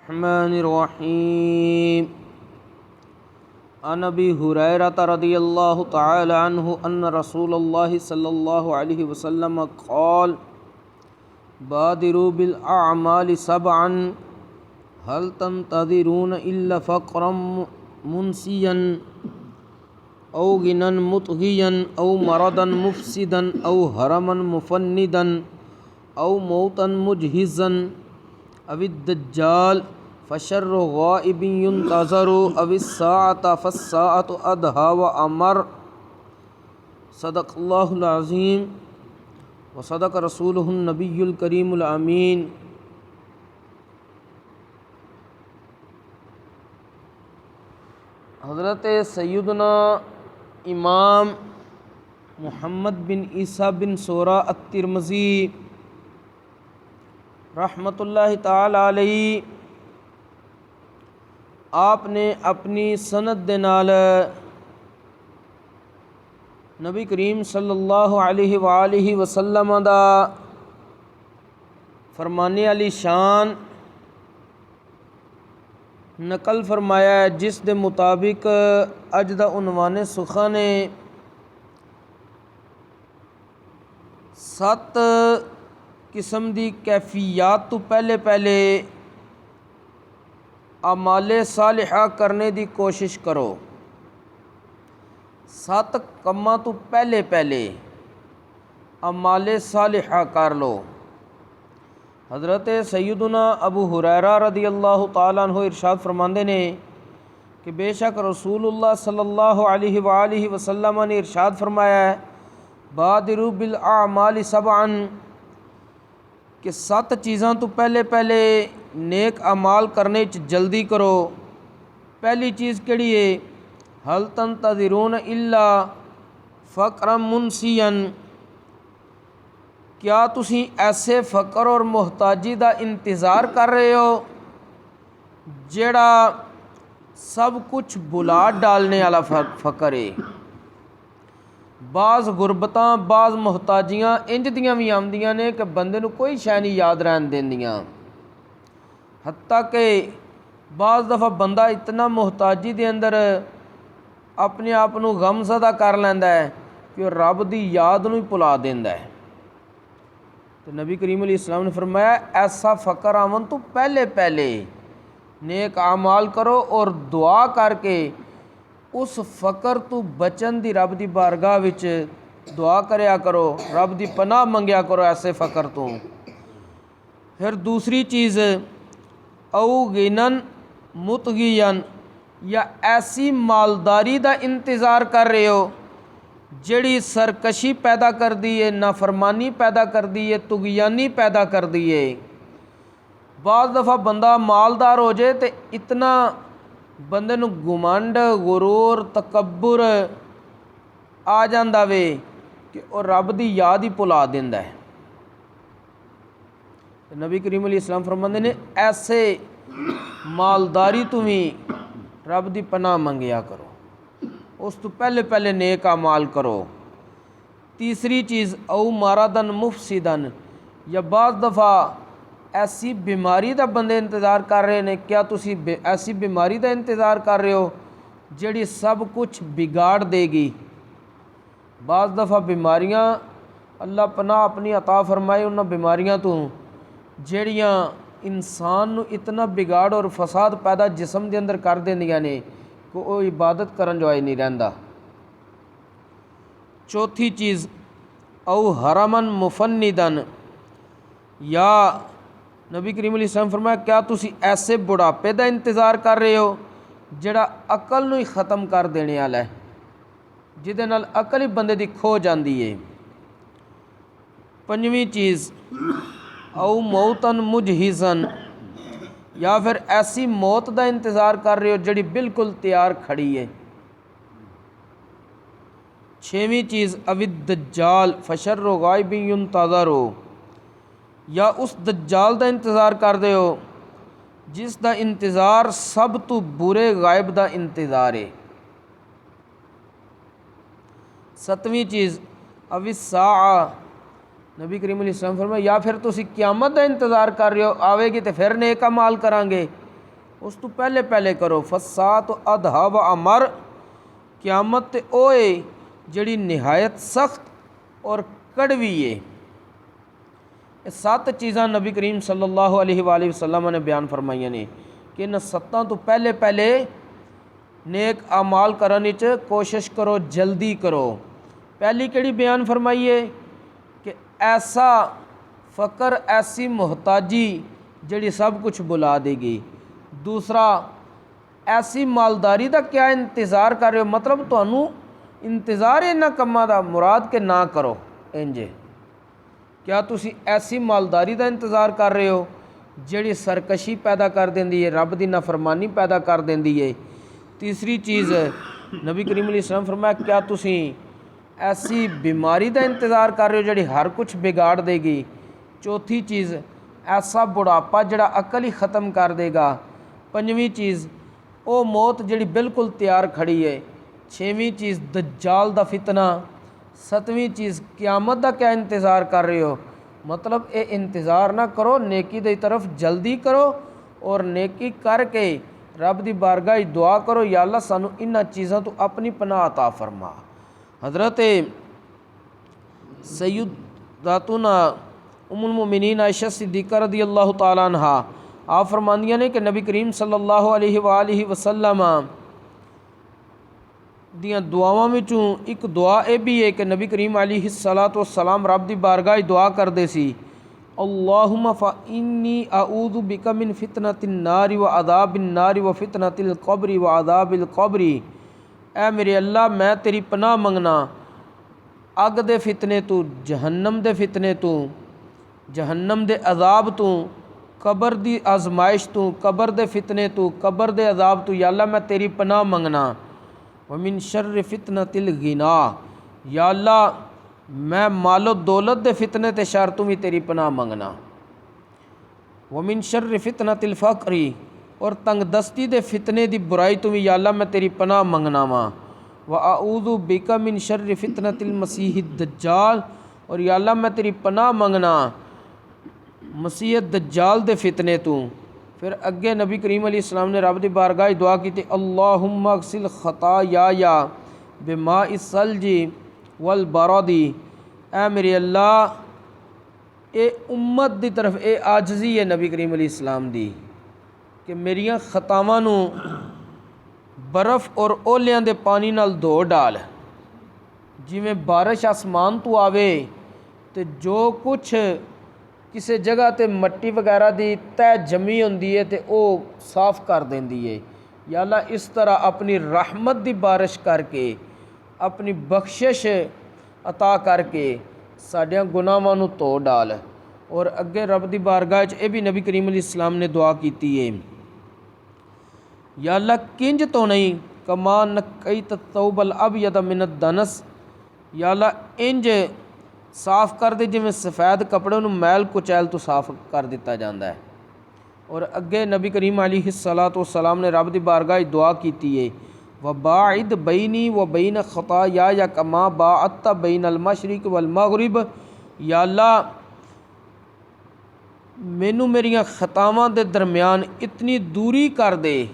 الرحمن الرحیم عن ابی ہریرہ رضی اللہ تعالی عنہ ان رسول اللہ صلی اللہ علیہ وسلم قال بادروا بالاعمال سبعا هل تنتظرون الا فقرا منسیا او غنى مطغیا او مرضا مفسدا او حرما مفندا او موتا مجہزا او الدجال فشر غائب ينتظر او الساعة فالساعة ادہا وامر صدق اللہ العظیم وصدق رسولہ النبی الکریم الامین۔ حضرت سیدنا امام محمد بن عیسیٰ بن سورہ الترمذی رحمۃ اللہ تعالی علیہ آپ نے اپنی سند دے نال نبی کریم صلی اللہ علیہ وآلہ وسلم دا فرمانے علی شان نقل فرمایا ہے، جس دے مطابق اج دا عنوان سخن نے 7 قسم دی کیفیات تو پہلے اعمال صالحہ کرنے دی کوشش کرو۔ 7 کماں تو پہلے اعمال صالحہ کر لو۔ حضرت سیدنا ابو ہریرہ رضی اللہ تعالیٰ عنہ ارشاد فرماندے نے کہ بے شک رسول اللہ صلی اللہ علیہ وآلہ وسلم نے ارشاد فرمایا ہے، بادروا بالاعمال سبعا، کہ 7 چیزاں تو پہلے نیک اعمال کرنے چ جلدی کرو۔ پہلی چیز کیڑی ہے؟ هل تنتظرون الا فقرا منسیا، کیا تسی ایسے فقر اور محتاجی دا انتظار کر رہے ہو جیڑا سب کچھ بلا ڈالنے والا فقر ہے؟ بعض غربتاں بعض محتاجیاں انج دیاں بھی آمدیاں نے کہ بندے نو کوئی شے نہیں یاد رہن دیندیاں، حتیٰ کہ بعض دفعہ بندہ اتنا محتاجی دے اندر اپنے آپ نو غم زدہ کر لیندا ہے کہ رب دی یاد نو ہی بھلا دیندا ہے۔ تو نبی کریم علیہ السلام نے فرمایا ایسا فقر آون تو پہلے نیک اعمال کرو اور دعا کر کے اس فقر تو بچن دی رب دی بارگاہ وچ دعا کریا کرو، رب دی پناہ منگیا کرو ایسے فقر تو۔ پھر دوسری چیز او غنن مطغین، یا ایسی مالداری دا انتظار کر رہے ہو جڑی سرکشی پیدا کر دی ہے، نافرمانی پیدا کر دی ہے، طغیانی پیدا کر دی ہے۔ بعض دفعہ بندہ مالدار ہو جائے تو اتنا بندے نو گمنڈ غرور تکبر آ جاندا وے کہ وہ رب دی یاد ہی بھلا دیندا ہے۔ نبی کریم علیہ السلام فرماندے نے ایسے مالداری تو بھی رب دی پناہ منگیا کرو، اس تو پہلے نیک اعمال کرو۔ تیسری چیز او مرضن مفسدن، یا بعض دفعہ ایسی بیماری دا بندے انتظار کر رہے ہیں، کیا تسی ایسی بیماری دا انتظار کر رہے ہو جڑی سب کچھ بگاڑ دے گی؟ بعض دفعہ بیماریاں اللہ پناہ اپنی عطا فرمائے انہاں بیماریاں تو جڑیاں انسان نو اتنا بگاڑ اور فساد پیدا جسم دے اندر کر دیندیاں نے کہ وہ عبادت کرن جو نہیں رہندا۔ چوتھی چیز او حرمن مفندن، یا نبی کریم علیہ السلام فرمایا کیا تسی ایسے بڑھاپے دا انتظار کر رہے ہو جڑا عقل نو ہی ختم کر دینے والا ہے، جہدے نال عقل ہی بندے دی کھو جاندی ہے۔ پنجویں چیز او موتن مجہزن، یا پھر ایسی موت دا انتظار کر رہے ہو جڑی بالکل تیار کھڑی ہے۔ چھویں چیز او الدجال فشر غائب ينتظر، یا اس دجال دا انتظار کر دے ہو جس دا انتظار سب تو برے غائب دا انتظار ہے۔ ستویں چیز او الساعہ، نبی کریم علیہ السلام فرمایا یا پھر تسی قیامت دا انتظار کر رہے ہو، آوے گی تو پھر نیک اعمال کران گے، اس تو پہلے کرو۔ فسات ادھا و امر، قیامت تے اوے جڑی نہایت سخت اور کڑوی ہے۔ یہ 7 چیزاں نبی کریم صلی اللہ علیہ وآلہ وسلم نے بیان فرمائیاں نے کہ ان 7 تو پہلے نیک اعمال کرنے وچ کوشش کرو، جلدی کرو۔ پہلی کیڑی بیان فرمائیے کہ ایسا فقر، ایسی محتاجی جڑی سب کچھ بلا دے گی۔ دوسرا، ایسی مالداری دا کیا انتظار کر رہے ہو، مطلب تانوں انتظار انہاں کماں دا مراد کہ نہ کرو انجے۔ کیا تسی ایسی مالداری دا انتظار کر رہے ہو جڑی سرکشی پیدا کر دیندی ہے، رب دی نافرمانی پیدا کر دیندی ہے۔ تیسری چیز نبی کریم علیہ السلام فرمایا کیا تسی ایسی بیماری دا انتظار کر رہے ہو جڑی ہر کچھ بگاڑ دے گی۔ چوتھی چیز، ایسا بڑھاپا جڑا عقل ہی ختم کر دے گا۔ پنجویں چیز، او موت جڑی بالکل تیار کھڑی ہے۔ چھویں چیز، دجال دا فتنہ۔ ستویں چیز، قیامت دا کیا انتظار کر رہے ہو، مطلب اے انتظار نہ کرو، نیکی دی طرف جلدی کرو اور نیکی کر کے رب دی بارگاہ دعا کرو یا اللہ سانو انہاں چیزاں تو اپنی پناہ عطا فرما۔ حضرت سیداتنا ام المؤمنین عائشہ صدیقہ رضی اللہ تعالیٰ عنہ آپ فرماندیاں نے کہ نبی کریم صلی اللہ علیہ وآلہ وسلم دیاں دعاواں وچوں ایک دعا اے بھی ہے کہ نبی کریم علیہ الصلاۃ والسلام رب دی بارگاہ دعا کردے سی، اللہم فإنی اعوذ بک من فتنۃ النار وعذاب النار وفتنۃ القبر وعذاب القبر۔ اے میرے اللہ میں تیری پناہ منگنا اگ دے فتنے تو، جہنم دے فتنے تو، جہنم دے عذاب تو، قبر دی آزمائش تو، قبر دے فتنے تو، قبر دے عذاب تو، یا اللہ میں تیری پناہ منگنا۔ ومن شر فتنۃ الغنا، یا اللہ میں مال و دولت دے فتنے تے شر تو بھی تیری پناہ منگنا۔ ومن شر فتنۃ الفقر، اور تنگ دستی دے فتنے دی برائی تو بھی یا اللہ میں تیری پناہ منگنا وا۔ واعوذ بک من شر فتنۃ المسیح الدجال، اور یا اللہ میں تیری پناہ منگنا مسیح دجال دے فتنے تو۔ پھر اگے نبی کریم علیہ السلام نے رب دی بارگاہ دعا کی تے اللہم اغسل خطایا بماء الثلج والبرد۔ اے میرے اللہ، اے امت دی طرف اے عاجزی ہے نبی کریم علیہ السلام دی کہ میریاں خطاواں نو برف اور اولیاں دے پانی نال دھو ڈال۔ جویں بارش آسمان تو آوے تے جو کچھ کسی جگہ تے مٹی وغیرہ دی تہ جمی ہوندی ہے تے او صاف کر دیندی ہے، یا اللہ اس طرح اپنی رحمت دی بارش کر کے، اپنی بخشش عطا کر کے ساڈیاں گناہاں نو دھو ڈال۔ اور اگے رب دی بارگاہ وچ اے بھی نبی کریم علیہ السلام نے دعا کیتی ہے، یا اللہ کنج تو نہیں کما نقیت الثوب الابیض من الدنس، یا اللہ انج صاف کر دے جویں سفید کپڑے نو میل کچیل تو صاف کر دیتا جاندا ہے۔ اور اگے نبی کریم علیہ الصلاۃ والسلام نے رب دی بارگاہ دعا کیتی ہے، وباعد بینی و بین خطایا کما باعدت بین المشرق والمغرب، یا اللہ مینوں میریاں خطاواں دے درمیان اتنی دوری کر دے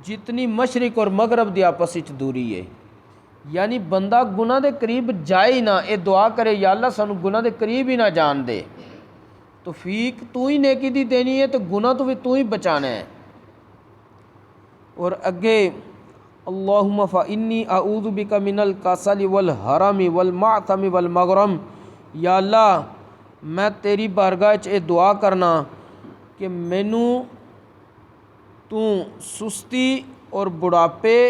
جتنی مشرق اور مغرب دی آپس وچ دوری ہے۔ یعنی بندہ گناہ دے قریب جائے ہی نہ، اے دعا کرے یا اللہ سانو گناہ دے قریب ہی نہ جان دے، توفیق تو ہی نیکی دی دینی ہے تو گناہ تو بھی تو ہی بچانا ہے۔ اور اگے اللہم فإنی اعوذ بک من الکسل والحرم والمعتم والمغرم، یا اللہ میں تیری بارگاہ وچ اے دعا کرنا کہ مینوں تو سستی اور بڑھاپے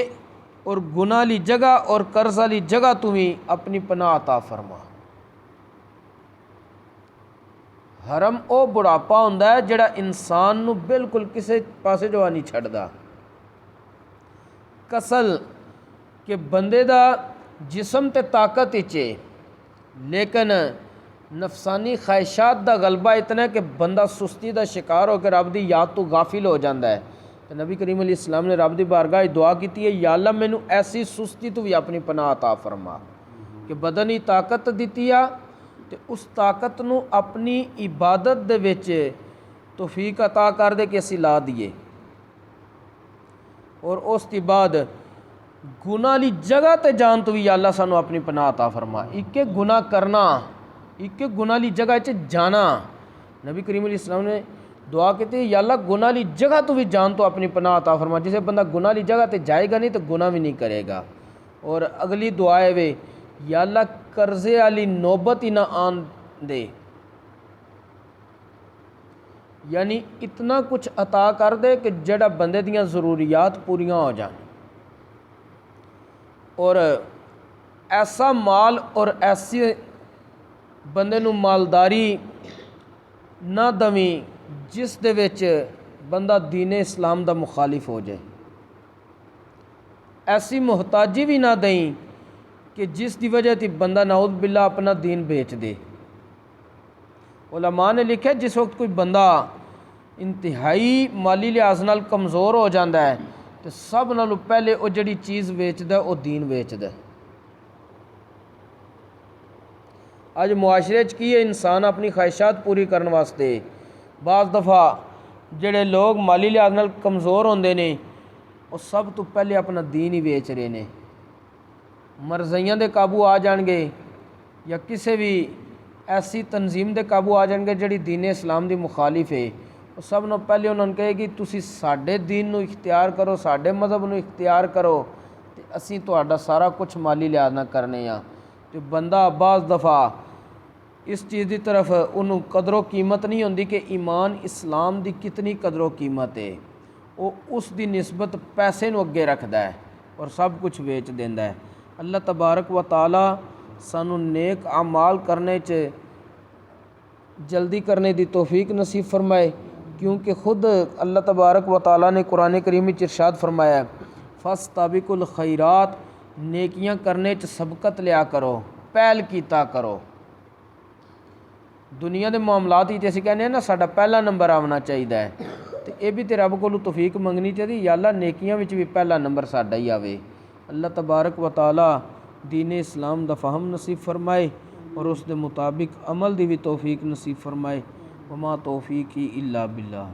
اور گناہ لی جگہ اور قرض لی جگہ تو بھی اپنی پناہ عطا فرما۔ حرم او بڑھاپا ہوندا ہے جڑا انسان نو بالکل کسے پاسے جو نہیں چھڑدا۔ کسل کہ بندے دا جسم تے طاقت اچے لیکن نفسانی خواہشات دا غلبہ اتنا ہے کہ بندہ سستی دا شکار ہو کے رب دی یاد تو غافل ہو جاندا ہے۔ تو نبی کریم علیہ السلام نے رب دی بارگاہ دعا کیتی ہے، یا اللہ مینوں ایسی سستی تو بھی اپنی پناہ عطا فرما کہ بدنی طاقت دتی آ تے اس طاقت نو اپنی عبادت دے وچ توفیق عطا کر دے کہ اسی لا دیے۔ اور اس کے بعد گناہ لی جگہ تے جان تو بھی یا اللہ سانو اپنی پناہ عطا فرما. ایک گناہ کرنا، ایک گناہ لی جگہ چ جانا. نبی کریم علیہ السلام نے دعا کہتے ہیں یا اللہ گناہ لی جگہ تو بھی جان تو اپنی پناہ عطا فرما. جسے بندہ گناہ لی جگہ تے جائے گا نہیں تو گناہ بھی نہیں کرے گا. اور اگلی دعا ہے وے یا اللہ قرضے والی نوبت ہی نہ آن دے، یعنی اتنا کچھ عطا کر دے کہ جڑا بندے دیاں ضروریات پوریاں ہو جائیں، اور ایسا مال اور ایسی بندے نو مالداری نہ دویں جس دے وچ بندہ دین اسلام دا مخالف ہو جائے، ایسی محتاجی بھی نہ دیں کہ جس دی وجہ تے بندہ نعوذ باللہ اپنا دین بیچ دے. علماء نے لکھا جس وقت کوئی بندہ انتہائی مالی لحاظ نال کمزور ہو جاندہ ہے تو سب نالوں پہلے وہ جڑی چیز ویچدا ہے وہ دین ویچدا ہے. آج معاشرے چ کی ہے انسان اپنی خواہشات پوری کرنے واسطے بعض دفعہ جڑے لوگ مالی لحاظ نال کمزور ہوندے نے وہ سب تو پہلے اپنا دین ہی ویچ رہے نے. مرضیاں دے قابو آ جان گے یا کسی بھی ایسی تنظیم دے قابو آ جان گے جڑی دین اسلام دی مخالف ہے، وہ سب نو پہلے انہوں نے کہے کہ تسی ساڈے دین نو اختیار کرو، ساڈے مذہب نو اختیار کرو تے اسی تہاڈا سارا کچھ مالی لحاظ نہ کرنے ہاں. تو بندہ بعض دفعہ اس چیز دی طرف انہوں قدر و قیمت نہیں ہوندی کہ ایمان اسلام دی کتنی قدر و قیمت ہے، وہ اس دی نسبت پیسے نو اگے رکھدا ہے اور سب کچھ ویچ دیندا ہے. اللہ تبارک و تعالی سانو نیک اعمال کرنے چ جلدی کرنے دی توفیق نصیب فرمائے، کیونکہ خود اللہ تبارک و تعالی نے قرآن کریم میں ارشاد فرمایا ہے فاستبقوا الخیرات، نیکیاں کرنے چ سبقت لیا کرو، پہل کیتا کرو. دنیا دے معاملات ہی اسی کہنے ہیں نا ساڈا پہلا نمبر آنا چاہیے، تو یہ بھی تے رب کو توفیق منگنی چاہیے یا اللہ نیکیاں وچ بھی پہلا نمبر ساڈا ہی آوے. اللہ تبارک و تعالی دین اسلام دا فہم نصیب فرمائے اور اس دے مطابق عمل دی بھی توفیق نصیب فرمائے. وما توفیقی الا باللہ.